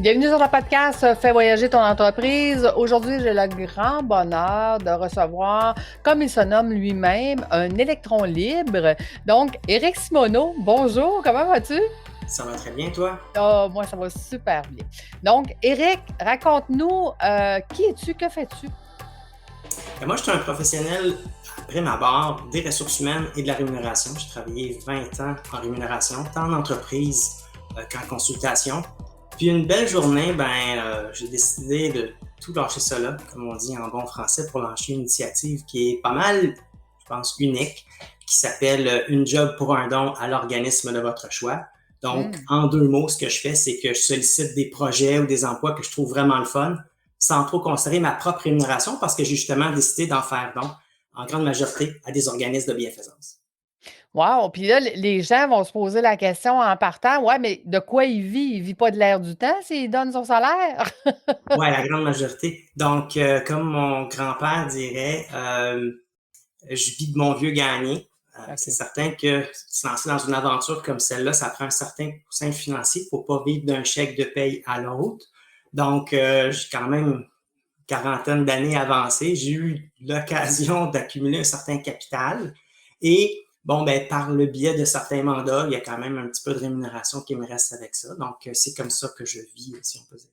Bienvenue sur le podcast Fais voyager ton entreprise. Aujourd'hui, j'ai le grand bonheur de recevoir, comme il se nomme lui-même, un électron libre. Donc, Éric Simoneau, bonjour, comment vas-tu? Ça va très bien, toi? Oh, moi, ça va super bien. Donc, Éric, raconte-nous, qui es-tu, que fais-tu? Moi, je suis un professionnel après ma barre des ressources humaines et de la rémunération. J'ai travaillé 20 ans en rémunération, tant en entreprise qu'en consultation. Puis une belle journée, j'ai décidé de tout lâcher ça là, comme on dit en bon français, pour lancer une initiative qui est pas mal, je pense, unique, qui s'appelle Une job pour un don à l'organisme de votre choix. Donc, en 2 mots, ce que je fais, c'est que je sollicite des projets ou des emplois que je trouve vraiment le fun, sans trop considérer ma propre rémunération, parce que j'ai justement décidé d'en faire don, en grande majorité, à des organismes de bienfaisance. Wow! Puis là, les gens vont se poser la question en partant, ouais, mais de quoi il vit? Il vit pas de l'air du temps s'il donne son salaire? Ouais, la grande majorité. Donc, comme mon grand-père dirait, je vis de mon vieux gagné. C'est OK. certain que se lancer dans une aventure comme celle-là, ça prend un certain coussin financier. Il ne faut pas vivre d'un chèque de paye à l'autre. Donc, j'ai quand même une quarantaine d'années avancées. J'ai eu l'occasion d'accumuler un certain capital. Et bon, par le biais de certains mandats, il y a quand même un petit peu de rémunération qui me reste avec ça. Donc, c'est comme ça que je vis, si on peut dire.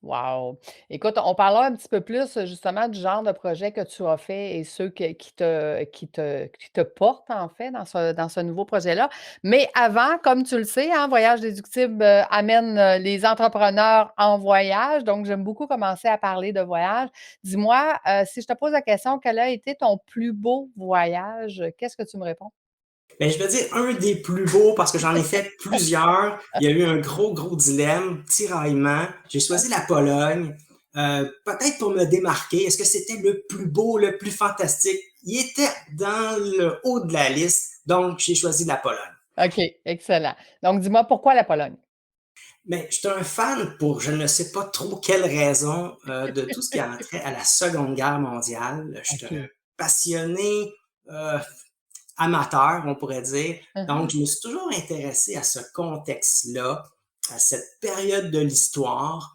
Wow! Écoute, on parlera un petit peu plus, justement du genre de projet que tu as fait et ceux qui te portent, en fait, dans ce nouveau projet-là. Mais avant, comme tu le sais, hein, Voyage déductible, amène, les entrepreneurs en voyage. Donc, j'aime beaucoup commencer à parler de voyage. Dis-moi, si je te pose la question: quel a été ton plus beau voyage? Qu'est-ce que tu me réponds? Je vais dire un des plus beaux parce que j'en ai fait plusieurs. Il y a eu un gros dilemme, tiraillement. J'ai choisi la Pologne, peut-être pour me démarquer. Est-ce que c'était le plus beau, le plus fantastique? Il était dans le haut de la liste, donc j'ai choisi la Pologne. OK, excellent. Donc, dis-moi pourquoi la Pologne? Mais je suis un fan pour je ne sais pas trop quelle raison de tout ce qui a trait à la Seconde Guerre mondiale. Je suis un OK. passionné, euh, amateur, on pourrait dire. Donc, Mmh. je me suis toujours intéressé à ce contexte-là, à cette période de l'histoire,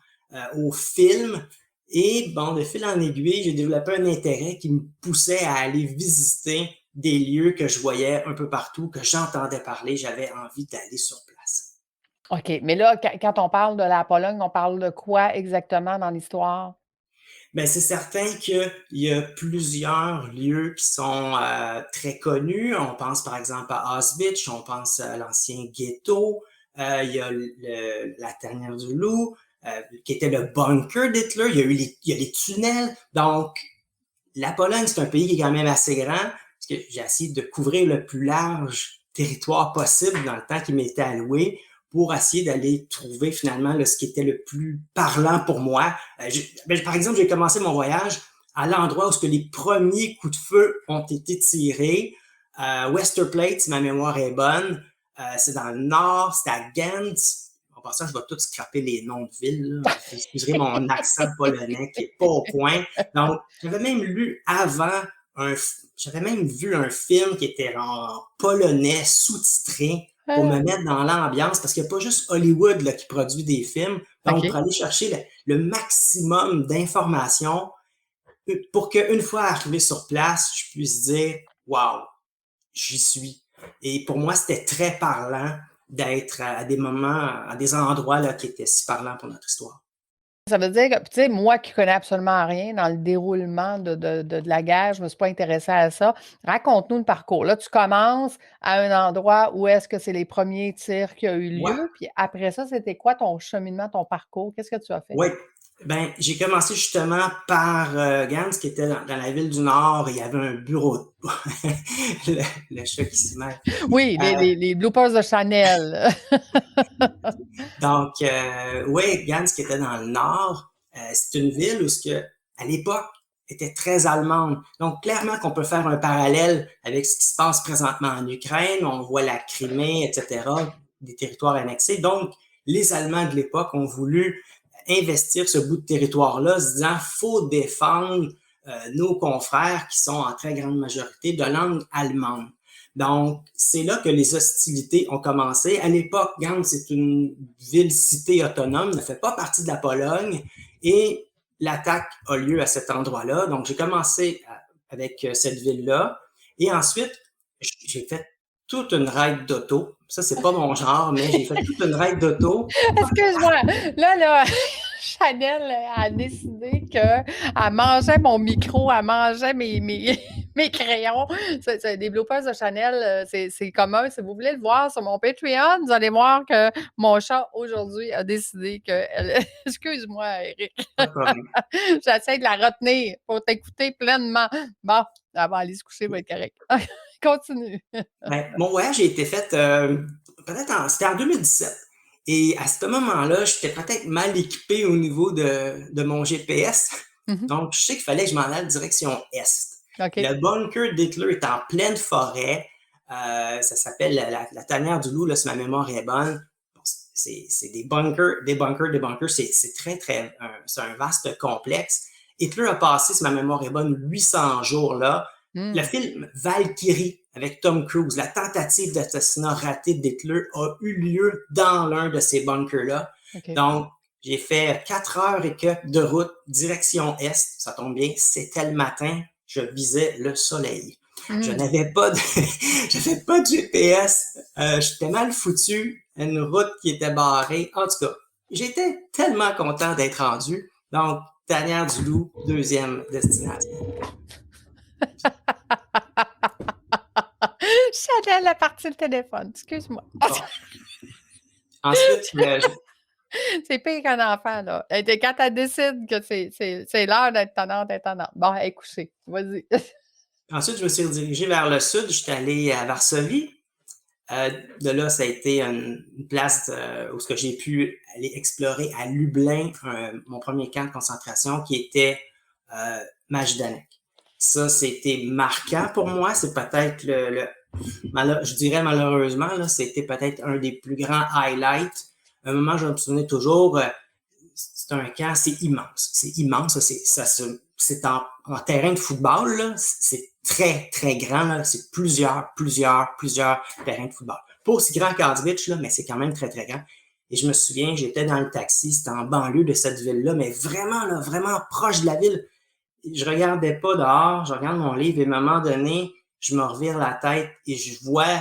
au film. Et bon, de fil en aiguille, j'ai développé un intérêt qui me poussait à aller visiter des lieux que je voyais un peu partout, que j'entendais parler. J'avais envie d'aller sur place. OK, mais là, quand on parle de la Pologne, on parle de quoi exactement dans l'histoire? C'est certain qu'il y a plusieurs lieux qui sont très connus. On pense par exemple à Auschwitz, on pense à l'ancien ghetto, il y a la Tanière du Loup, qui était le bunker d'Hitler, il y a les tunnels. Donc, la Pologne, c'est un pays qui est quand même assez grand, parce que j'ai essayé de couvrir le plus large territoire possible dans le temps qui m'était alloué pour essayer d'aller trouver finalement là, ce qui était le plus parlant pour moi. Par exemple, j'ai commencé mon voyage à l'endroit où ce que les premiers coups de feu ont été tirés. Westerplatte, si ma mémoire est bonne, c'est dans le nord, c'est à Gantz. En passant, je vais tout scraper les noms de villes. Là. Vous excuserez mon accent polonais qui est pas au point. Donc, j'avais même vu un film qui était en polonais sous-titré pour me Ah! mettre dans l'ambiance, parce qu'il n'y a pas juste Hollywood là, qui produit des films. Donc, pour OK. aller chercher le maximum d'informations pour qu'une fois arrivé sur place, je puisse dire waouh, j'y suis. Et pour moi, c'était très parlant d'être à des moments, à des endroits là, qui étaient si parlants pour notre histoire. Ça veut dire que, tu sais, moi qui connais absolument rien dans le déroulement de la guerre, je me suis pas intéressée à ça. Raconte-nous le parcours. Là, tu commences à un endroit où est-ce que c'est les premiers tirs qui ont eu Ouais, lieu, puis après ça, c'était quoi ton cheminement, ton parcours? Qu'est-ce que tu as fait? oui. J'ai commencé justement par Gans, qui était dans la ville du Nord. Il y avait un bureau de le, le chat qui se met. Oui, les Euh, les les bloopers de Chanel. donc, oui, Gans, qui était dans le Nord, c'est une ville où, à l'époque, était très allemande. Donc, clairement qu'on peut faire un parallèle avec ce qui se passe présentement en Ukraine. On voit la Crimée, etc., des territoires annexés. Donc, les Allemands de l'époque ont voulu investir ce bout de territoire-là, se disant faut défendre nos confrères qui sont en très grande majorité de langue allemande. Donc, c'est là que les hostilités ont commencé. À l'époque, Gand, c'est une ville-cité autonome, ne fait pas partie de la Pologne, et l'attaque a lieu à cet endroit-là. Donc, j'ai commencé avec cette ville-là, et ensuite, j'ai fait toute une raide d'auto. Ça, c'est pas mon genre, mais j'ai fait toute une raide d'auto. Excuse-moi. Là, Chanel a décidé qu'elle mangeait mon micro, elle mangeait mes crayons. C'est des bloopers de Chanel, c'est commun. Si vous voulez le voir sur mon Patreon, vous allez voir que mon chat, aujourd'hui, a décidé qu'elle... Excuse-moi, Eric. Pas de problème. J'essaie de la retenir pour t'écouter pleinement. Bon, elle va aller se coucher, elle va être correct. Continue. Ben, mon voyage a été fait c'était en 2017. Et à ce moment-là, j'étais peut-être mal équipé au niveau de mon GPS. Donc, je sais qu'il fallait que je m'en aille direction Est. Okay. Le bunker d'Hitler est en pleine forêt. Ça s'appelle la tanière du loup, là, si ma mémoire est bonne. Bon, c'est des bunkers, des bunkers, des bunkers. C'est très, très... c'est un vaste complexe. Hitler a passé, si ma mémoire est bonne, 800 jours là. Le film Valkyrie avec Tom Cruise, la tentative d'assassinat raté d'Hitler a eu lieu dans l'un de ces bunkers-là. Okay. Donc, j'ai fait 4 heures et quelques de route, direction Est. Ça tombe bien, c'était le matin. Je visais le soleil. Je n'avais pas de, j'avais pas de GPS. J'étais mal foutu. Une route qui était barrée. En tout cas, j'étais tellement content d'être rendu. Donc, Tanière du Loup, deuxième destination. Chanel a parti le téléphone, excuse-moi. Bon. Ensuite, c'est pire qu'un enfant, là. Et quand elle décide que c'est l'heure d'être tannante, d'être tannante. Bon, elle est couchée. Vas-y. Ensuite, je me suis redirigé vers le sud. J'étais allé à Varsovie. De là, ça a été une place où j'ai pu aller explorer à Lublin, mon premier camp de concentration qui était Majdanek. Ça, c'était marquant pour moi. C'est peut-être je dirais malheureusement, là, c'était peut-être un des plus grands highlights. À un moment, je me souvenais toujours, c'est un camp, c'est immense. C'est immense. C'est en terrain de football, là. C'est très, très grand, là. C'est plusieurs terrains de football. Pas aussi grand qu'Auschwitz, là, mais c'est quand même très, très grand. Et je me souviens, j'étais dans le taxi, c'était en banlieue de cette ville-là, mais vraiment, là, vraiment proche de la ville. Je regardais pas dehors, je regarde mon livre et à un moment donné, je me revire la tête et je vois,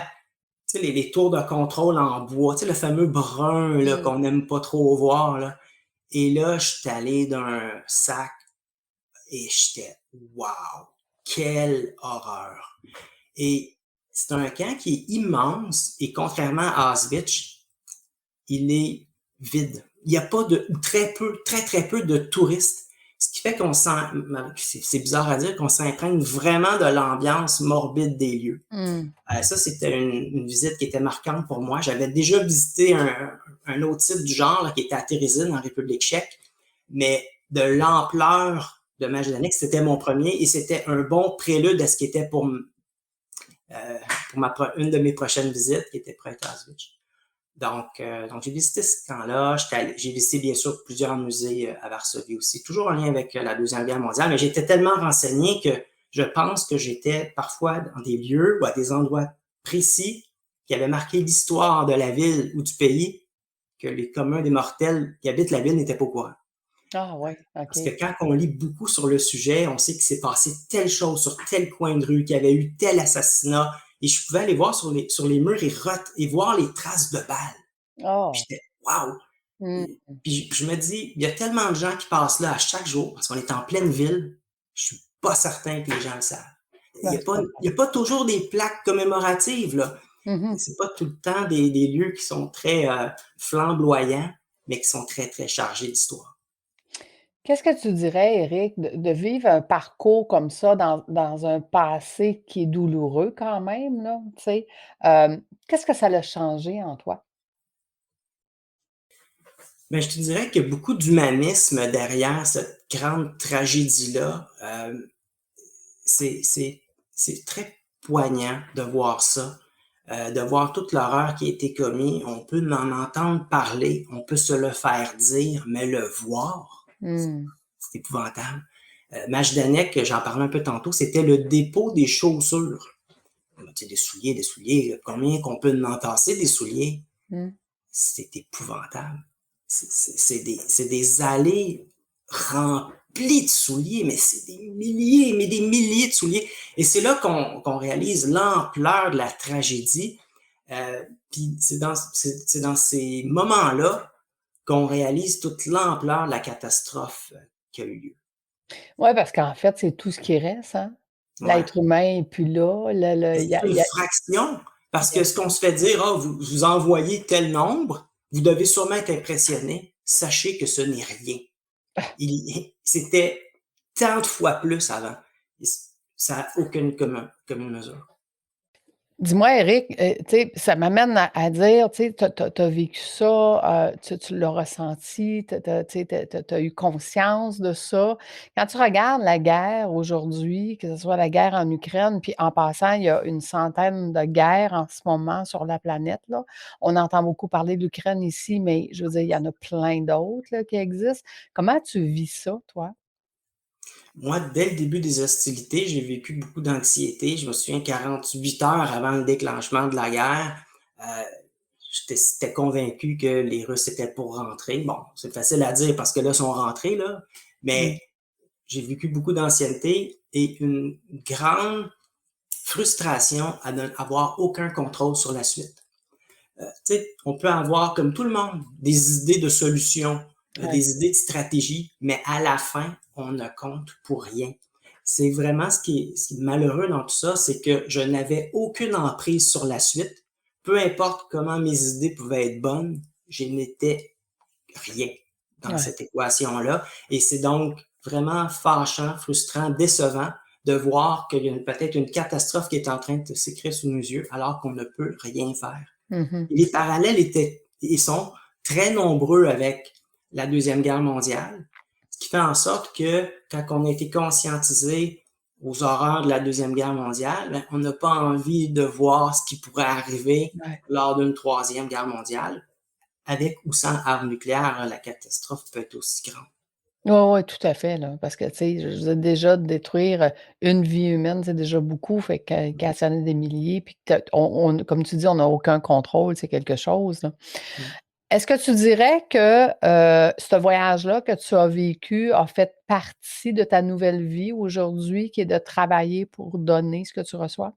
tu sais, les tours de contrôle en bois, tu sais, le fameux brun, là, qu'on n'aime pas trop voir, là. Et là, je suis allé d'un sac et j'étais, wow, quelle horreur. Et c'est un camp qui est immense et contrairement à Auschwitz, il est vide. Il n'y a pas très peu de touristes. Ce qui fait c'est bizarre à dire, qu'on s'imprègne vraiment de l'ambiance morbide des lieux. Ça, c'était une visite qui était marquante pour moi. J'avais déjà visité un autre site du genre là, qui était à Terezin, en République tchèque, mais de l'ampleur de Majdanek, c'était mon premier et c'était un bon prélude à ce qui était pour une de mes prochaines visites, qui était prête à Auschwitz. Donc, j'ai visité ce camp-là. J'ai visité, bien sûr, plusieurs musées à Varsovie aussi, toujours en lien avec la Deuxième Guerre mondiale, mais j'étais tellement renseigné que je pense que j'étais parfois dans des lieux ou à des endroits précis qui avaient marqué l'histoire de la ville ou du pays que les communs des mortels qui habitent la ville n'étaient pas au courant. Ah oui, OK. Parce que quand on lit beaucoup sur le sujet, on sait qu'il s'est passé telle chose sur tel coin de rue, qu'il y avait eu tel assassinat, et je pouvais aller voir sur les murs et voir les traces de balles. Oh. J'étais wow! Puis je me dis, il y a tellement de gens qui passent là à chaque jour, parce qu'on est en pleine ville, je suis pas certain que les gens le savent. Il n'y a pas toujours des plaques commémoratives, là. C'est pas tout le temps des lieux qui sont très flamboyants, mais qui sont très, très chargés d'histoire. Qu'est-ce que tu dirais, Éric, de vivre un parcours comme ça dans un passé qui est douloureux quand même, là, tu sais? Qu'est-ce que ça l'a changé en toi? Ben, je te dirais qu'il y a beaucoup d'humanisme derrière cette grande tragédie-là. C'est très poignant de voir ça, de voir toute l'horreur qui a été commise. On peut en entendre parler, on peut se le faire dire, mais le voir, c'est épouvantable. Majdanek, j'en parlais un peu tantôt, c'était le dépôt des chaussures. tu sais, des souliers, combien qu'on peut en tasser des souliers? Mmh. C'est épouvantable. C'est des allées remplies de souliers, mais c'est des milliers, mais des milliers de souliers. Et c'est là qu'on réalise l'ampleur de la tragédie. Puis c'est dans ces moments-là qu'on réalise toute l'ampleur de la catastrophe qui a eu lieu. Ouais, parce qu'en fait, c'est tout ce qui reste, hein. Ouais. L'être humain est plus là, Mais il y a c'est il une y a fraction, parce que ce qu'on se fait dire, ah, vous envoyez tel nombre, vous devez sûrement être impressionné. Sachez que ce n'est rien. C'était tant de fois plus avant. Ça n'a aucune commune mesure. Dis-moi, Éric, tu sais, ça m'amène à dire, tu sais, tu as vécu ça, tu l'as ressenti, tu as eu conscience de ça. Quand tu regardes la guerre aujourd'hui, que ce soit la guerre en Ukraine, puis en passant, il y a une centaine de guerres en ce moment sur la planète, là. On entend beaucoup parler de l'Ukraine ici, mais je veux dire, il y en a plein d'autres, là, qui existent. Comment tu vis ça, toi? Moi, dès le début des hostilités, j'ai vécu beaucoup d'anxiété. Je me souviens 48 heures avant le déclenchement de la guerre, euh, j'étais convaincu que les Russes étaient pour rentrer. Bon, c'est facile à dire parce que là, ils sont rentrés, là, Mmh. mais j'ai vécu beaucoup d'ancienneté et une grande frustration à n'avoir aucun contrôle sur la suite. Tu sais, on peut avoir, comme tout le monde, des idées de solutions, Ouais, des idées de stratégie, mais à la fin, on ne compte pour rien. C'est vraiment ce qui est malheureux dans tout ça, c'est que je n'avais aucune emprise sur la suite. Peu importe comment mes idées pouvaient être bonnes, je n'étais rien dans ouais. cette équation-là. Et c'est donc vraiment fâchant, frustrant, décevant de voir qu'il y a peut-être une catastrophe qui est en train de s'écrire sous nos yeux alors qu'on ne peut rien faire. Mmh. Et les parallèles étaient et sont très nombreux avec la Deuxième Guerre mondiale, ce qui fait en sorte que quand on a été conscientisé aux horreurs de la Deuxième Guerre mondiale, ben, on n'a pas envie de voir ce qui pourrait arriver Ouais. lors d'une Troisième Guerre mondiale. Avec ou sans armes nucléaires, la catastrophe peut être aussi grande. Ouais, ouais, tout à fait, là, parce que, tu sais, je veux dire déjà de détruire, une vie humaine, c'est déjà beaucoup, fait que quand il y en a des milliers, puis que on comme tu dis, on n'a aucun contrôle, c'est quelque chose, là. Mm. Est-ce que tu dirais que, ce voyage-là que tu as vécu a fait partie de ta nouvelle vie aujourd'hui, qui est de travailler pour donner ce que tu reçois?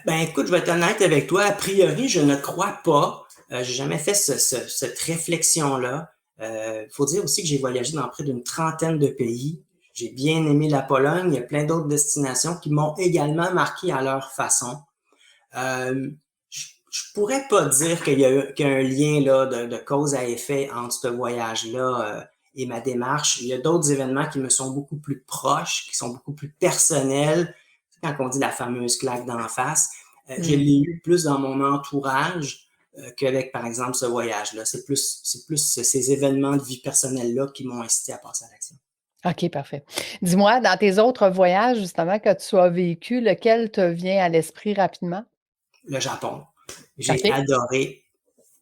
Ben écoute, je vais être honnête avec toi. A priori, je ne crois pas. J'ai jamais fait cette réflexion-là. Il faut dire aussi que j'ai voyagé dans près d'une trentaine de pays. J'ai bien aimé la Pologne. Il y a plein d'autres destinations qui m'ont également marqué à leur façon. Euh, je pourrais pas dire qu'il y a un lien là, de cause à effet entre ce voyage-là et ma démarche. Il y a d'autres événements qui me sont beaucoup plus proches, qui sont beaucoup plus personnels. Quand on dit la fameuse claque d'en face, je Mmh. l'ai eu plus dans mon entourage qu'avec, par exemple, ce voyage-là. C'est plus ces événements de vie personnelle-là qui m'ont incité à passer à l'action. OK, parfait. Dis-moi, dans tes autres voyages, justement, que tu as vécu, lequel te vient à l'esprit rapidement? Le Japon. J'ai OK.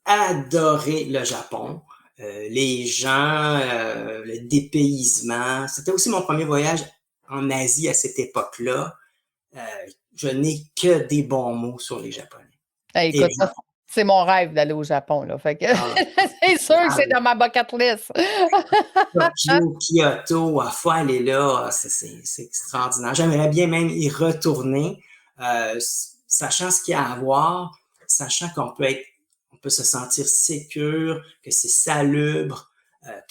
adoré le Japon. Les gens, le dépaysement. C'était aussi mon premier voyage en Asie à cette époque-là. Euh, je n'ai que des bons mots sur les Japonais. Hey, Et le écoute, ça, Japon, c'est mon rêve d'aller au Japon, là, fait que ah, c'est sûr que c'est dans ma bucket list. Tokyo, Kyoto, il faut aller là, c'est extraordinaire. J'aimerais bien même y retourner, sachant ce qu'il y a à voir, sachant on peut se sentir sécure, que c'est salubre,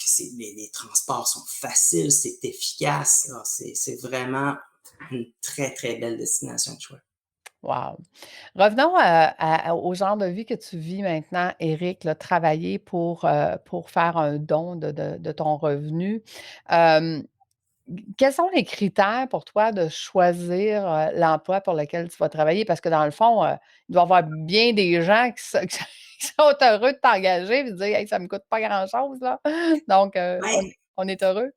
les transports sont faciles, c'est efficace. C'est vraiment une très, très belle destination de choix. Wow. Revenons au genre de vie que tu vis maintenant, Éric, là, travailler pour faire un don de ton revenu. Hem, Quels sont les critères pour toi de choisir, l'emploi pour lequel tu vas travailler? Parce que dans le fond, il doit y avoir bien des gens qui sont heureux de t'engager et de dire: «Hey, ça me coûte pas grand-chose, là». Donc, Ouais, on est heureux?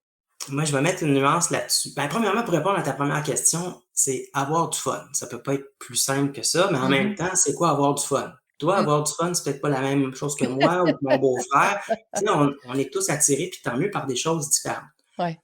moi, je vais mettre une nuance là-dessus. Ben, premièrement, pour répondre à ta première question, c'est avoir du fun. Ça peut pas être plus simple que ça, mais en même Mmh. temps, c'est quoi avoir du fun? Toi, Mmh. avoir du fun, c'est peut-être pas la même chose que moi ou que mon beau-frère. Tu sais, on est tous attirés, puis tant mieux, par des choses différentes. Ouais.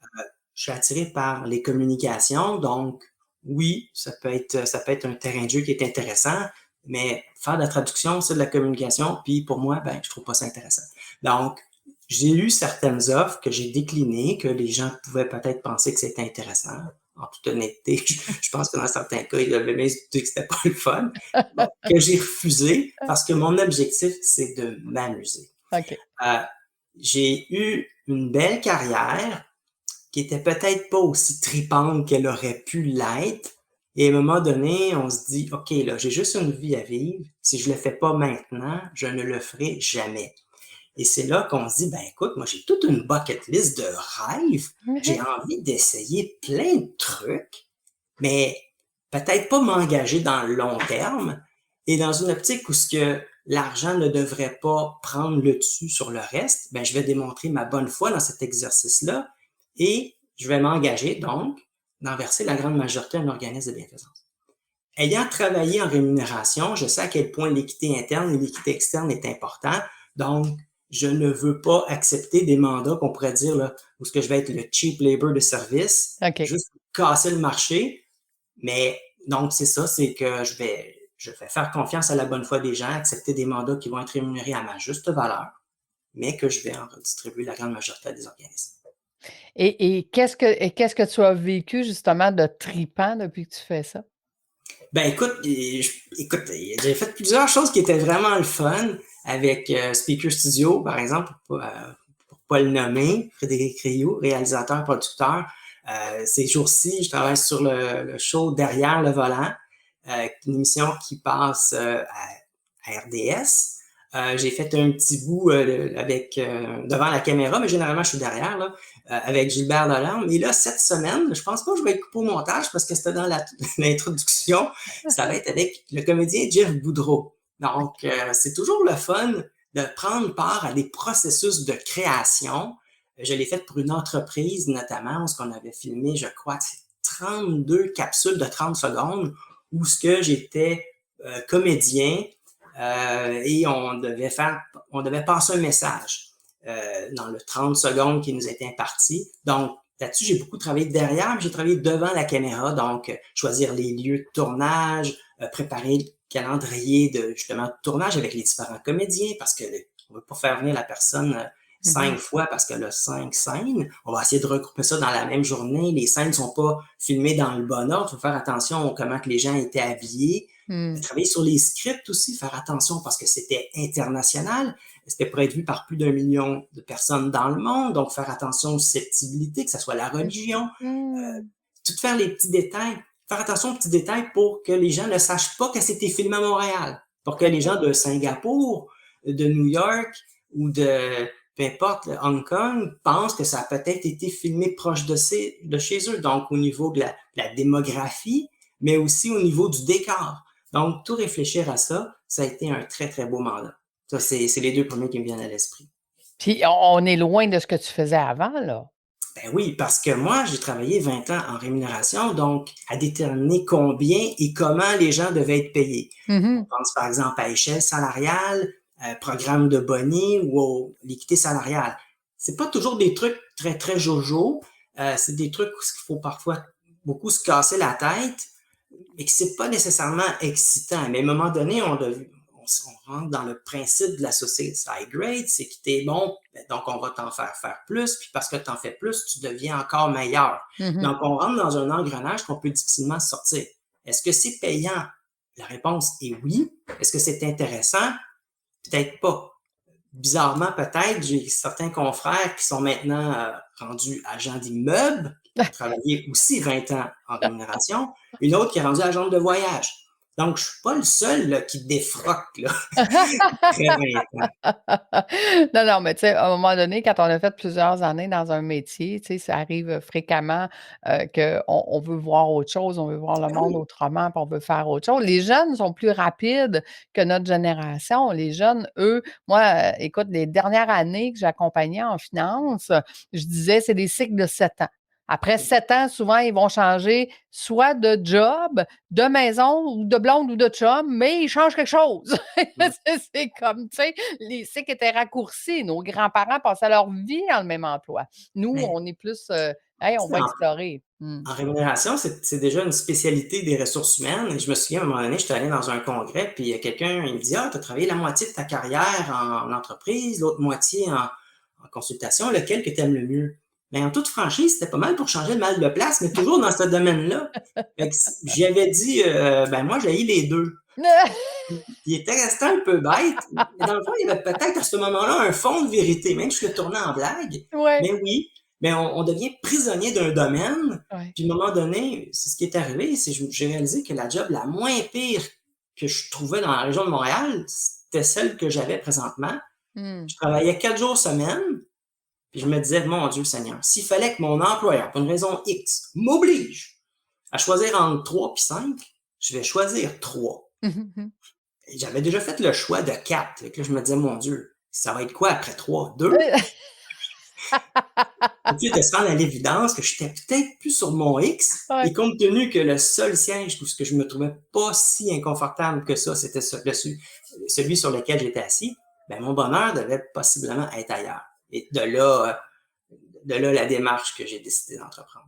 Je suis attiré par les communications, donc oui, ça peut être un terrain de jeu qui est intéressant, mais faire de la traduction, c'est de la communication, puis pour moi, ben, je trouve pas ça intéressant. Donc, j'ai eu certaines offres que j'ai déclinées, que les gens pouvaient peut-être penser que c'était intéressant. En toute honnêteté, je pense que dans certains cas, ils avaient même douté que c'était pas le fun. Bon, que j'ai refusé parce que mon objectif, c'est de m'amuser. OK. Euh, j'ai eu une belle carrière qui était peut-être pas aussi tripante qu'elle aurait pu l'être. Et à un moment donné, on se dit, OK, là, j'ai juste une vie à vivre. Si je le fais pas maintenant, je ne le ferai jamais. Et c'est là qu'on se dit, ben écoute, moi j'ai toute une bucket list de rêves. J'ai envie d'essayer plein de trucs, mais peut-être pas m'engager dans le long terme. Et dans une optique où ce que l'argent ne devrait pas prendre le dessus sur le reste, ben je vais démontrer ma bonne foi dans cet exercice-là et je vais m'engager donc d'en verser la grande majorité à un organisme de bienfaisance. Ayant travaillé en rémunération, je sais à quel point l'équité interne et l'équité externe est important. Donc, je ne veux pas accepter des mandats qu'on pourrait dire là, où ce que je vais être le cheap labor de service, OK. juste casser le marché. Mais donc, c'est ça, c'est que je vais faire confiance à la bonne foi des gens, accepter des mandats qui vont être rémunérés à ma juste valeur, mais que je vais en redistribuer la grande majorité à des organismes. Et qu'est-ce que tu as vécu justement de tripant depuis que tu fais ça? Ben écoute, j'ai fait plusieurs choses qui étaient vraiment le fun avec Speaker Studio, par exemple, pour pas le nommer, Frédéric Rioux, réalisateur, producteur. Ces jours-ci, je travaille sur le show Derrière le volant, une émission qui passe à RDS. J'ai fait un petit bout avec devant la caméra, mais généralement je suis derrière là, avec Gilbert Delorme. Et là, cette semaine, je pense pas que je vais être coupé au montage parce que c'était dans l'introduction. Ça va être avec le comédien Jeff Boudreau. Donc, c'est toujours le fun de prendre part à des processus de création. Je l'ai fait pour une entreprise notamment, où on avait filmé, je crois, 32 capsules de 30 secondes où ce que j'étais comédien et on devait passer un message dans le 30 secondes qui nous était imparti. Donc, là-dessus, j'ai beaucoup travaillé derrière, mais j'ai travaillé devant la caméra, donc choisir les lieux de tournage, préparer le calendrier de justement de tournage avec les différents comédiens, parce que on veut pas faire venir la personne 5 fois parce qu'elle a 5 scènes. On va essayer de regrouper ça dans la même journée. Les scènes ne sont pas filmées dans le bon ordre. Il faut faire attention à comment que les gens étaient habillés. Travailler sur les scripts aussi, faire attention parce que c'était international. C'était pour être vu par plus d'1 million de personnes dans le monde. Donc, faire attention aux susceptibilités, que ce soit la religion. Tout faire les petits détails. Faire attention aux petits détails pour que les gens ne sachent pas que c'était filmé à Montréal. Pour que les gens de Singapour, de New York ou de peu importe, Hong Kong pense que ça a peut-être été filmé proche de chez eux, donc au niveau de la démographie, mais aussi au niveau du décor. Donc, tout réfléchir à ça, ça a été un très, très beau mandat. Ça, c'est les deux premiers qui me viennent à l'esprit. Puis on est loin de ce que tu faisais avant, là. Ben oui, parce que moi, j'ai travaillé 20 ans en rémunération, donc à déterminer combien et comment les gens devaient être payés. On pense par exemple à échelle salariale, programme de boni ou l'équité salariale. C'est pas toujours des trucs très, très jojo. C'est des trucs où il faut parfois beaucoup se casser la tête, mais que c'est pas nécessairement excitant. Mais à un moment donné, on rentre dans le principe de la société high grade, c'est que t'es bon, donc on va t'en faire plus, puis parce que t'en fais plus, tu deviens encore meilleur. Donc, on rentre dans un engrenage qu'on peut difficilement sortir. Est-ce que c'est payant? La réponse est oui. Est-ce que c'est intéressant? Peut-être pas. Bizarrement, peut-être, j'ai certains confrères qui sont maintenant rendus agents d'immeubles, qui ont travaillé aussi 20 ans en rémunération, une autre qui est rendue agente de voyage. Donc, je suis pas le seul là, qui défroque là, après 20 ans. Non, non, mais tu sais, à un moment donné, quand on a fait plusieurs années dans un métier, tu sais, ça arrive fréquemment qu'on veut voir autre chose, on veut voir le Ben monde oui, autrement, puis on veut faire autre chose. Les jeunes sont plus rapides que notre génération. Les jeunes, eux, moi, écoute, les dernières années que j'accompagnais en finance, je disais, c'est des cycles de 7 ans. Après 7 ans, souvent, ils vont changer soit de job, de maison ou de blonde ou de chum, mais ils changent quelque chose. C'est comme, tu sais, les cycles étaient raccourcis. Nos grands-parents passaient leur vie dans le même emploi. Nous, mais on est plus Hey, on Tu sais, va explorer. Mmh. en rémunération, c'est déjà une spécialité des ressources humaines. Et je me souviens, à un moment donné, j'étais allé dans un congrès, puis il y a quelqu'un, il me dit: «Ah, tu as travaillé la moitié de ta carrière en entreprise, l'autre moitié en consultation, lequel que tu aimes le mieux?» Mais en toute franchise, c'était pas mal pour changer le mal de place, mais toujours dans ce domaine-là. Fait que j'y avais dit, ben moi, j'haïs les deux. Il était resté un peu bête, mais dans le fond, il y avait peut-être à ce moment-là un fond de vérité, même si je le tournais en blague. Ouais, Mais oui, mais on devient prisonnier d'un domaine. ouais. Puis à un moment donné, c'est ce qui est arrivé, c'est que j'ai réalisé que la job la moins pire que je trouvais dans la région de Montréal, c'était celle que j'avais présentement. Mmh. Je travaillais 4 jours semaine, puis je me disais, mon Dieu Seigneur, s'il fallait que mon employeur, pour une raison X, m'oblige à choisir entre 3 puis 5, je vais choisir 3. J'avais déjà fait le choix de 4. Fait que là, je me disais, mon Dieu, ça va être quoi après 3? 2? Et puis, de se rendre à l'évidence que j'étais peut-être plus sur mon X. Ouais. Et compte tenu que le seul siège où ce que je me trouvais pas si inconfortable que ça, c'était celui sur lequel j'étais assis, ben, mon bonheur devait possiblement être ailleurs. Et de là la démarche que j'ai décidé d'entreprendre.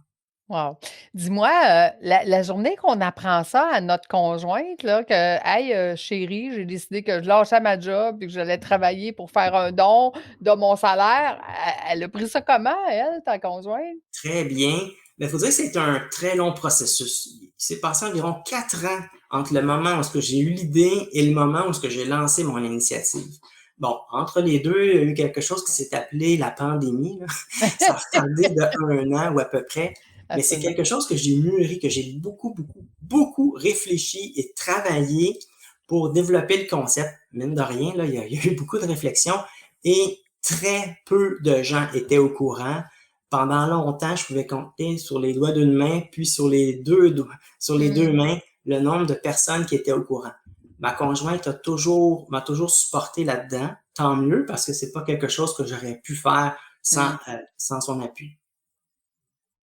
Wow. Dis-moi, la journée qu'on apprend ça à notre conjointe là, que: «Hey, chérie, j'ai décidé que je lâchais ma job et que j'allais travailler pour faire un don de mon salaire», elle a pris ça comment elle, ta conjointe? Très bien. Mais il faut dire que c'est un très long processus. Il s'est passé environ 4 ans entre le moment où j'ai eu l'idée et le moment où j'ai lancé mon initiative. Bon, entre les deux, il y a eu quelque chose qui s'est appelé la pandémie. Là. Ça a retardé de 1 an ou à peu près. Mais c'est Absolument. quelque chose que j'ai mûri, que j'ai beaucoup, beaucoup, beaucoup réfléchi et travaillé pour développer le concept. Mine de rien, là, il y a eu beaucoup de réflexions et très peu de gens étaient au courant. Pendant longtemps, je pouvais compter sur les doigts d'une main, puis sur les deux Mmh. mains, le nombre de personnes qui étaient au courant. Ma conjointe m'a toujours supporté là-dedans. Tant mieux, parce que c'est pas quelque chose que j'aurais pu faire Mmh. sans son appui.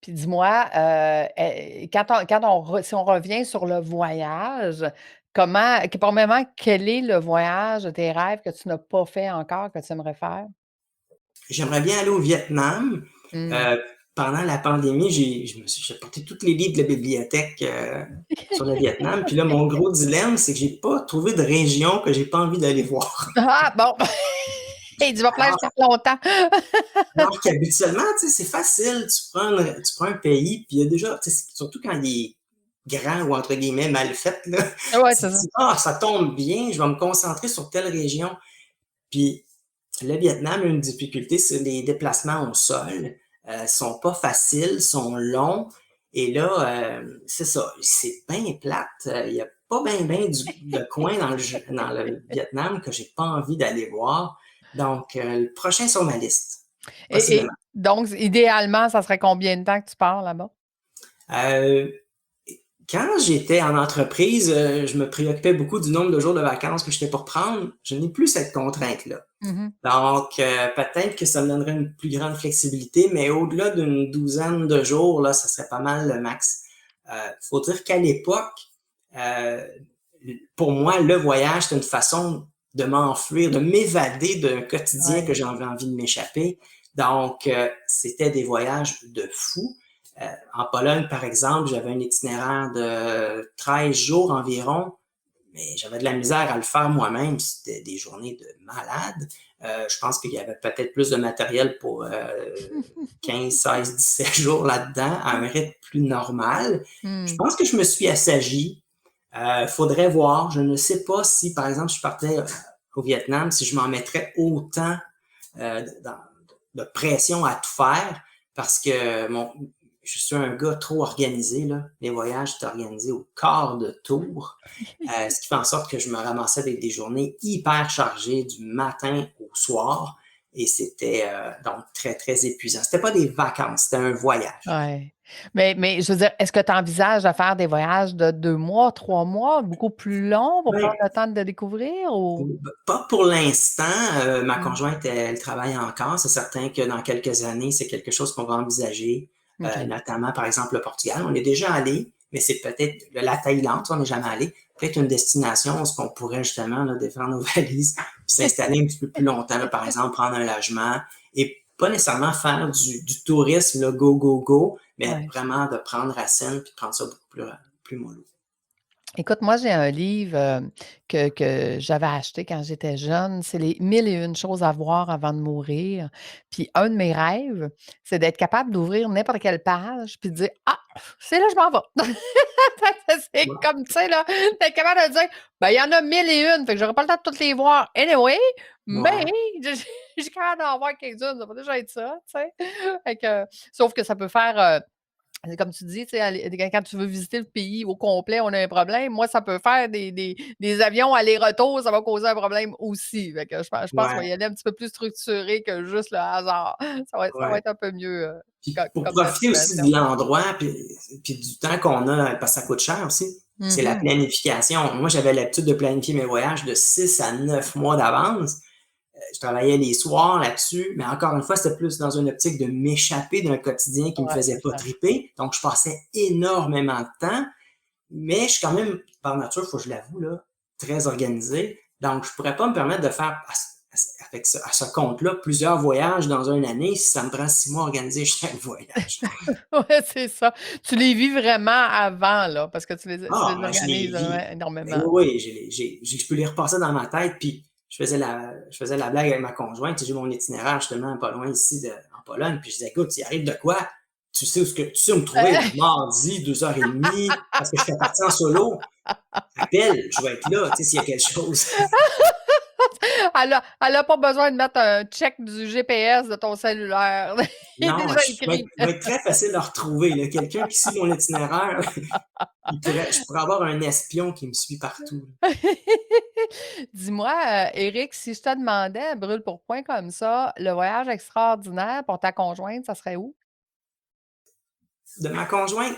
Puis dis-moi, quand on re si on revient sur le voyage, premièrement, quel est le voyage de tes rêves que tu n'as pas fait encore, que tu aimerais faire? J'aimerais bien aller au Vietnam. Mmh. Euh, Pendant la pandémie, j'ai porté tous les livres de la bibliothèque sur le Vietnam. Puis là, mon gros dilemme, c'est que j'ai pas trouvé de région que j'ai pas envie d'aller voir. Ah bon! Et il va falloir que je parte longtemps. Alors qu'habituellement, tu sais, c'est facile. Tu prends un pays, puis il y a déjà, tu sais, surtout quand il est grand ou entre guillemets mal fait, là, Ouais, tu c'est te ça. dis, ah, ça tombe bien, je vais me concentrer sur telle région. Puis le Vietnam a une difficulté, c'est les déplacements au sol. Sont pas faciles, sont longs. Et là, c'est ça, c'est bien plate. Il y a pas bien de coins dans le Vietnam que j'ai pas envie d'aller voir. Donc, le prochain sur ma liste, Et possiblement. donc idéalement, ça serait combien de temps que tu pars là-bas? Euh, Quand j'étais en entreprise, je me préoccupais beaucoup du nombre de jours de vacances que j'étais pour prendre. Je n'ai plus cette contrainte-là. Mmh. Donc, peut-être que ça me donnerait une plus grande flexibilité, mais au-delà d'une douzaine de jours, là, ça serait pas mal le max. Faut dire qu'à l'époque, euh, pour moi, le voyage, c'est une façon de m'enfuir, de m'évader d'un quotidien que Ouais. j'avais envie de m'échapper. Donc, c'était des voyages de fou. En Pologne, par exemple, j'avais un itinéraire de 13 jours environ, mais j'avais de la misère à le faire moi-même. C'était des journées de malade. Je pense qu'il y avait peut-être plus de matériel pour 15, 16, 17 jours là-dedans, à un rythme plus normal. Je Mmh. pense que je me suis assagi. Faudrait voir. Je ne sais pas si, par exemple, je partais au Vietnam, si je m'en mettrais autant de pression à tout faire, parce que je suis un gars trop organisé. Là. Les voyages, c'est organisé au quart de tour, ce qui fait en sorte que je me ramassais avec des journées hyper chargées du matin au soir. Et c'était donc très, très épuisant. C'était pas des vacances, c'était un voyage. Ouais. Mais je veux dire, est-ce que tu envisages de faire des voyages de 2 mois, 3 mois, beaucoup plus longs pour Ben, prendre le temps de découvrir ou? pas pour l'instant. Ma Mmh. conjointe, elle travaille encore. C'est certain que dans quelques années, c'est quelque chose qu'on va envisager, OK. notamment, par exemple, le Portugal. On est déjà allé, mais c'est peut-être la Thaïlande, on n'est jamais allé. Peut-être une destination où on pourrait justement là, défendre nos valises puis s'installer un petit peu plus longtemps. Là, par exemple, prendre un logement et pas nécessairement faire du tourisme, là, go, go, go, mais Ouais. vraiment de prendre racine puis de prendre ça beaucoup plus mollo. Écoute, moi, j'ai un livre, que j'avais acheté quand j'étais jeune. C'est les 1001 choses à voir avant de mourir. Puis un de mes rêves, c'est d'être capable d'ouvrir n'importe quelle page puis de dire: «Ah, c'est là que je m'en vais». C'est Ouais, comme, tu sais, là, d'être capable de dire: «Ben, il y en a 1001, fait que j'aurai pas le temps de toutes les voir anyway, mais ouais, je suis capable d'en voir quelques-unes, ça va déjà être ça», tu sais? Fait que sauf que ça peut faire, c'est comme tu dis, tu sais, quand tu veux visiter le pays au complet, on a un problème. Moi, ça peut faire des avions aller-retour, ça va causer un problème aussi. Fait que je pense qu'on va ouais, y aller un petit peu plus structuré que juste le hasard. Ça va ouais. être un peu mieux, Puis pour comme profiter aussi destination. de l'endroit, puis du temps qu'on a, parce que ça coûte cher aussi, c'est la Mmh. planification. Moi, j'avais l'habitude de planifier mes voyages de 6 à 9 mois d'avance. Je travaillais les soirs là-dessus, mais encore une fois, c'était plus dans une optique de m'échapper d'un quotidien qui me Ouais, faisait c'est pas ça. triper. Donc, je passais énormément de temps, mais je suis quand même, par nature, il faut que je l'avoue, là, très organisé. Donc, je pourrais pas me permettre de faire avec à ce compte-là plusieurs voyages dans une année si ça me prend 6 mois à organiser chaque voyage. Ouais, c'est ça. Tu les vis vraiment avant, là, parce que tu les Ah, je les organises, vis. Ben énormément. oui, oui, je peux les repasser dans ma tête, puis je faisais la blague avec ma conjointe. J'ai mon itinéraire justement pas loin ici en Pologne, puis je disais, écoute, s'il arrive de quoi, tu sais où me trouver, là, mardi, 2h30, parce que je fais partie en solo. Appelle, je vais être là, tu sais, s'il y a quelque chose. Elle a pas besoin de mettre un check du GPS de ton cellulaire. Il est Non, déjà écrit. je vais être très facile à retrouver, là. Quelqu'un qui suit mon itinéraire, je pourrais avoir un espion qui me suit partout. Dis-moi, Éric, si je te demandais, brûle pour point comme ça, le voyage extraordinaire pour ta conjointe, ça serait où? De ma conjointe,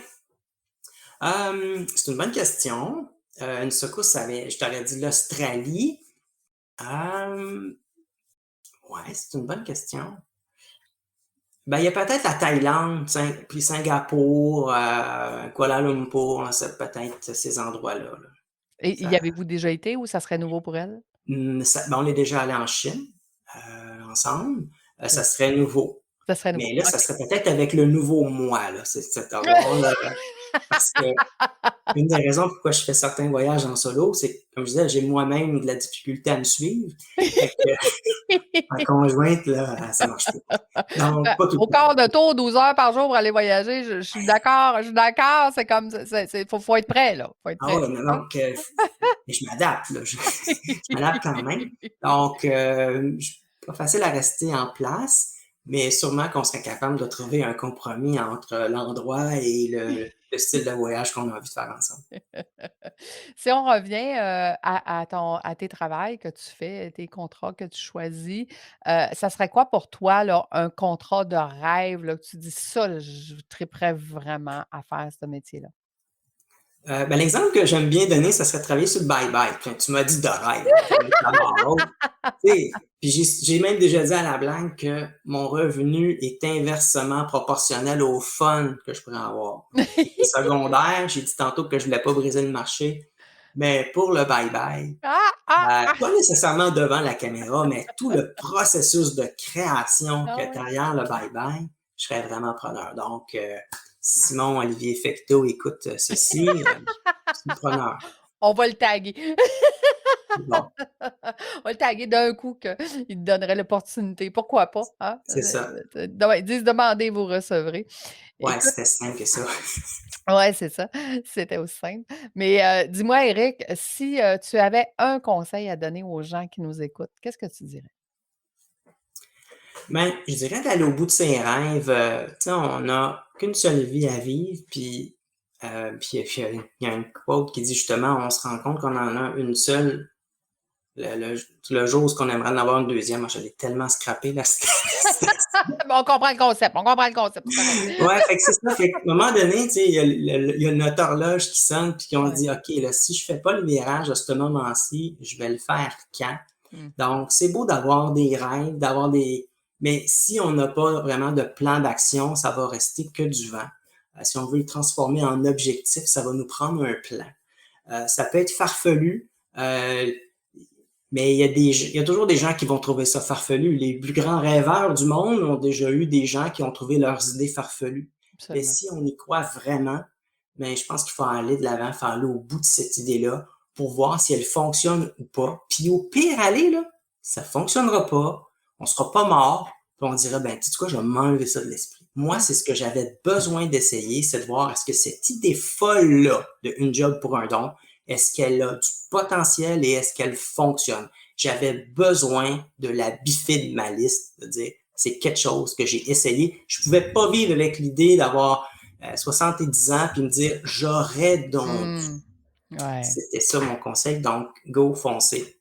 c'est une bonne question. Une secousse, je t'aurais dit l'Australie. Euh, ouais, c'est une bonne question. Ben, il y a peut-être la Thaïlande, puis Singapour, Kuala Lumpur, là, c'est peut-être ces endroits-là. Là. Et y Ça, avez-vous déjà été ou ça serait nouveau pour elle? ben, on est déjà allé en Chine ensemble. Ça OK. serait nouveau. Ça serait nouveau. Mais là, ça OK. serait peut-être avec le nouveau moi, là. C'est à voir, là, parce que une des raisons pourquoi je fais certains voyages en solo, c'est que, comme je disais, j'ai moi-même de la difficulté à me suivre. Fait que ma conjointe, là, ça marche pas. Donc, pas tout Au le temps. quart de tour, 12 heures par jour pour aller voyager, je suis d'accord, c'est comme faut être prêt, là, faut être Ah prêt, ouais, hein? donc, mais je m'adapte, là. Je m'adapte quand même. Donc, pas facile à rester en place, mais sûrement qu'on serait capable de trouver un compromis entre l'endroit et le style de voyage qu'on a envie de faire ensemble. Si on revient, à tes travails que tu fais, tes contrats que tu choisis, ça serait quoi pour toi, là, un contrat de rêve, là, que tu dis: «Ça, là, je triperais vraiment à faire ce métier-là»? Ben, l'exemple que j'aime bien donner, ça serait de travailler sur le bye-bye. Tiens, tu m'as dit de rêve, on va mettre la barre haute. Tu sais, puis j'ai même déjà dit à la blague que mon revenu est inversement proportionnel au fun que je pourrais avoir. Effet secondaire, j'ai dit tantôt que je voulais pas briser le marché, mais pour le bye-bye, Ah! Ah! Ah! pas nécessairement devant la caméra, mais tout le processus de création que Ah tu oui. derrière le bye-bye, je serais vraiment preneur. Donc, Simon Olivier Fecteau écoute ceci, je suis preneur. On va le taguer. Bon, On va le taguer d'un coup qu'il te donnerait l'opportunité. Pourquoi pas, hein? c'est ça. Ouais, ils disent: «Demandez, vous recevrez». Ouais, Écoute, c'était simple que ça. ouais, c'est ça, c'était aussi simple. Mais, dis-moi, Éric, si, tu avais un conseil à donner aux gens qui nous écoutent, qu'est-ce que tu dirais? Ben, je dirais d'aller au bout de ses rêves. Tu sais, on n'a qu'une seule vie à vivre, puis il y a une quote qui dit justement, on se rend compte qu'on en a une seule le jour où on aimerait en avoir une deuxième. Moi, je l'ai tellement scrappé, là. On comprend le concept, on comprend le concept, c'est correct. Ouais, fait que c'est ça. Fait qu'à un moment donné, tu sais, il y a notre horloge qui sonne, puis qu'on se Ouais. dit, OK, là, si je fais pas le virage à ce moment-ci, je vais le faire quand? Mmh. Donc, c'est beau d'avoir des rêves, mais si on n'a pas vraiment de plan d'action, ça va rester que du vent. Si on veut le transformer en objectif, ça va nous prendre un plan. Ça peut être farfelu, euh, Mais il y a toujours des gens qui vont trouver ça farfelu. Les plus grands rêveurs du monde ont déjà eu des gens qui ont trouvé leurs idées farfelues. Mais Absolument. si on y croit vraiment, mais je pense qu'il faut aller de l'avant, faut aller au bout de cette idée-là pour voir si elle fonctionne ou pas. Puis au pire aller, là, ça fonctionnera pas, on sera pas mort, puis on dirait, ben, tu sais quoi, je vais m'enlever ça de l'esprit. Moi, Mmh. c'est ce que j'avais besoin d'essayer, c'est de voir est-ce que cette idée folle-là de une job pour un don, est-ce qu'elle a du potentiel et est-ce qu'elle fonctionne? J'avais besoin de la biffer de ma liste, de dire, c'est quelque chose que j'ai essayé. Je pouvais pas vivre avec l'idée d'avoir 70 ans puis me dire, j'aurais donc dû. Mmh. Ouais. C'était ça mon conseil, donc go, foncez.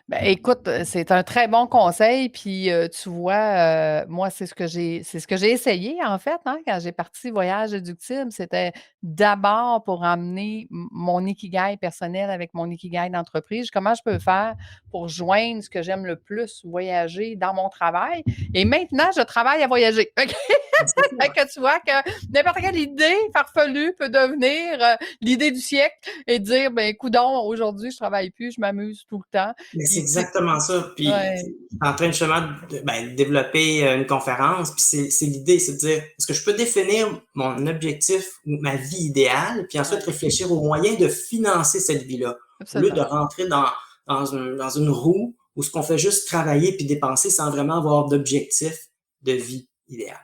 Ben, écoute, c'est un très bon conseil, puis, tu vois, moi, c'est ce que j'ai essayé, en fait, hein, quand j'ai parti Voyage Éductible. C'était d'abord pour amener mon ikigai personnel avec mon ikigai d'entreprise. Comment je peux faire pour joindre ce que j'aime le plus, voyager, dans mon travail? Et maintenant, je travaille à voyager. C'est Fait ça. que tu vois que n'importe quelle idée farfelue peut devenir, l'idée du siècle et dire: «Ben, coudonc, aujourd'hui, je travaille plus, je m'amuse tout le temps». Mais c'est Puis, tu sais exactement ça. Puis, ouais, tu es en train justement de ben, développer une conférence. Puis, c'est l'idée, c'est de dire, est-ce que je peux définir mon objectif ou ma vie idéale, puis ensuite ouais, réfléchir aux moyens de financer cette vie-là, au lieu de absolument. rentrer dans une roue où ce qu'on fait juste travailler puis dépenser sans vraiment avoir d'objectif de vie idéale.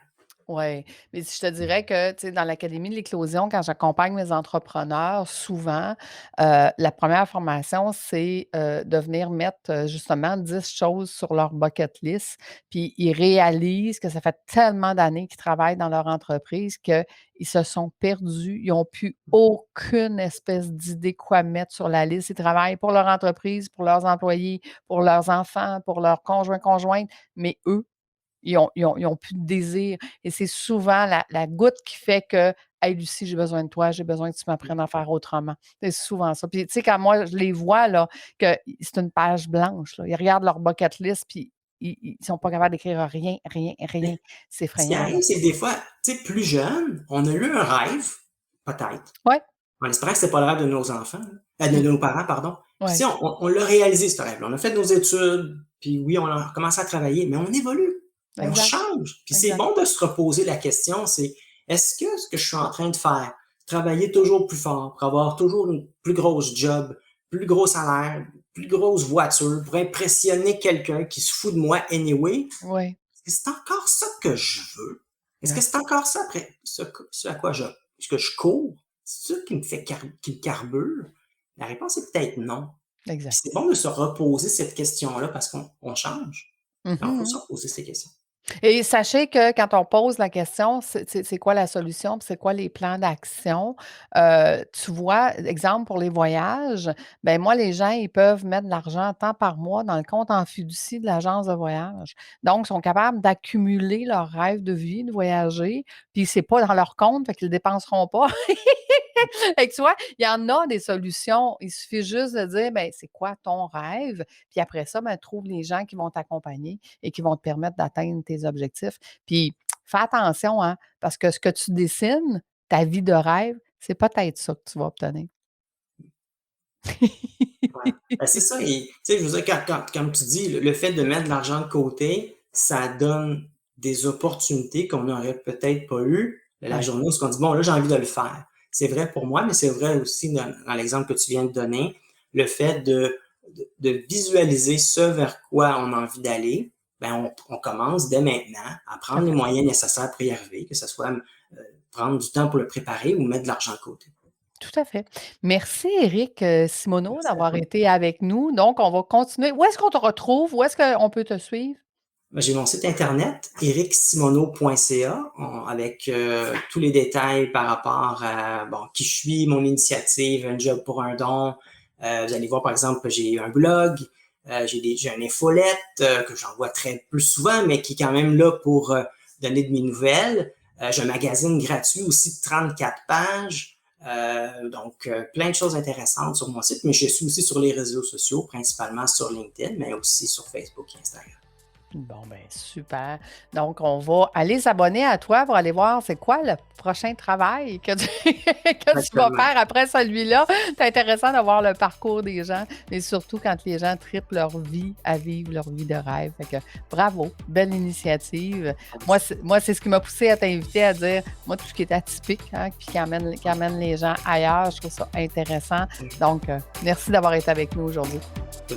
Oui, mais je te dirais que, tu sais, dans l'Académie de l'éclosion, quand j'accompagne mes entrepreneurs, souvent, la première formation, c'est, de venir mettre, justement 10 choses sur leur bucket list. Puis ils réalisent que ça fait tellement d'années qu'ils travaillent dans leur entreprise qu'ils se sont perdus. Ils n'ont plus aucune espèce d'idée quoi mettre sur la liste. Ils travaillent pour leur entreprise, pour leurs employés, pour leurs enfants, pour leurs conjoints, conjointes, mais eux, ils ont plus de désir et c'est souvent la goutte qui fait que: «Hey Lucie, j'ai besoin de toi, j'ai besoin que tu m'apprennes à faire autrement». C'est souvent ça. Puis tu sais, quand moi je les vois là, que c'est une page blanche là, ils regardent leur bucket list puis ils sont pas capables d'écrire rien, rien, rien. C'est Ce qui effrayant là. arrive, c'est que des fois, tu sais, plus jeune, on a eu un rêve, peut-être, Ouais, en espérant que c'est pas le rêve de nos enfants, de mmh, nos parents, pardon. Puis ouais, si on l'a réalisé, ce rêve-là. On a fait nos études, puis oui, on a commencé à travailler, mais on évolue, on exact, change. Puis c'est exact. bon de se reposer la question, c'est est-ce que ce que je suis en train de faire, travailler toujours plus fort pour avoir toujours une plus grosse job, plus gros salaire, plus grosse voiture, pour impressionner quelqu'un qui se fout de moi anyway, Oui, est-ce que c'est encore ça que je veux? Est-ce que ouais, c'est encore ça après ce à quoi je cours? C'est ça qui me fait qui me carbure? La réponse est peut-être non. Puis exact. c'est bon de se reposer cette question-là parce qu'on change. Mmh Mais il faut mh. se reposer ces questions. Et sachez que quand on pose la question, c'est quoi la solution, puis c'est quoi les plans d'action, tu vois, exemple pour les voyages, ben moi, les gens, ils peuvent mettre de l'argent tant par mois dans le compte en fiducie de l'agence de voyage. Donc, ils sont capables d'accumuler leur rêve de vie, de voyager, puis c'est pas dans leur compte, fait qu'ils le dépenseront pas. Fait que tu vois, il y en a des solutions. Il suffit juste de dire, ben, c'est quoi ton rêve? Puis après ça, ben, trouve les gens qui vont t'accompagner et qui vont te permettre d'atteindre tes objectifs. Puis fais attention, hein, parce que ce que tu dessines, ta vie de rêve, c'est peut-être ça que tu vas obtenir. Ouais. Ben, c'est ça et tu sais, je veux dire, comme tu dis, le fait de mettre de l'argent de côté, ça donne des opportunités qu'on n'aurait peut-être pas eues la Ouais, journée où on dit: «Bon, là, j'ai envie de le faire». C'est vrai pour moi, mais c'est vrai aussi dans l'exemple que tu viens de donner, le fait de visualiser ce vers quoi on a envie d'aller, ben, on commence dès maintenant à tout à prendre les fait. moyens nécessaires pour y arriver, que ce soit, prendre du temps pour le préparer ou mettre de l'argent de côté. Tout à fait. Merci Éric, Simoneau Merci à d'avoir toi. été avec nous. Donc, on va continuer. Où est-ce qu'on te retrouve? Où est-ce qu'on peut te suivre? Ben, j'ai mon site internet ericsimoneau.ca avec tous les détails par rapport à bon, qui je suis, mon initiative, un job pour un don. Vous allez voir par exemple que j'ai un blog, j'ai une infolette que j'envoie très peu souvent, mais qui est quand même là pour donner de mes nouvelles. J'ai un magazine gratuit aussi de 34 pages. Donc, plein de choses intéressantes sur mon site, mais je suis aussi sur les réseaux sociaux, principalement sur LinkedIn, mais aussi sur Facebook et Instagram. Bon, ben super. Donc, on va aller s'abonner à toi pour aller voir c'est quoi le prochain travail que que tu vas Exactement. faire après celui-là. C'est intéressant de voir le parcours des gens, mais surtout quand les gens triplent leur vie à vivre leur vie de rêve. Fait que bravo, belle initiative. Moi, c'est ce qui m'a poussé à t'inviter à dire, moi, tout ce qui est atypique, hein, puis qui amène les gens ailleurs, je trouve ça intéressant. Donc, merci d'avoir été avec nous aujourd'hui.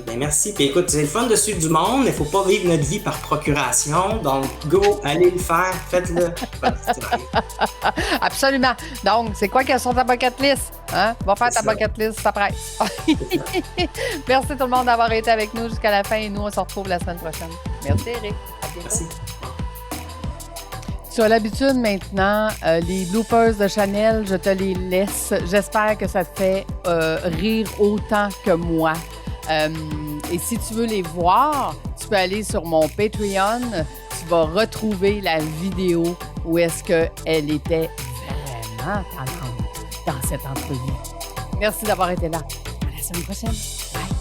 Ben, merci. Puis écoute, c'est le fun de suivre du monde, mais il ne faut pas vivre notre vie par procuration. Donc, go, allez le faire, faites-le. Absolument. Donc, c'est quoi qu'il y a sur ta bucket list? Hein? Va faire ta bucket list, ça presse. Merci tout le monde d'avoir été avec nous jusqu'à la fin et nous, on se retrouve la semaine prochaine. Merci, Eric. À bientôt. Merci. Tu as l'habitude maintenant, les bloopers de Chanel, je te les laisse. J'espère que ça te fait rire autant que moi. Et si tu veux les voir, tu peux aller sur mon Patreon. Tu vas retrouver la vidéo où est-ce qu'elle était vraiment tendance dans cette entrevue. Merci d'avoir été là. À la semaine prochaine. Bye.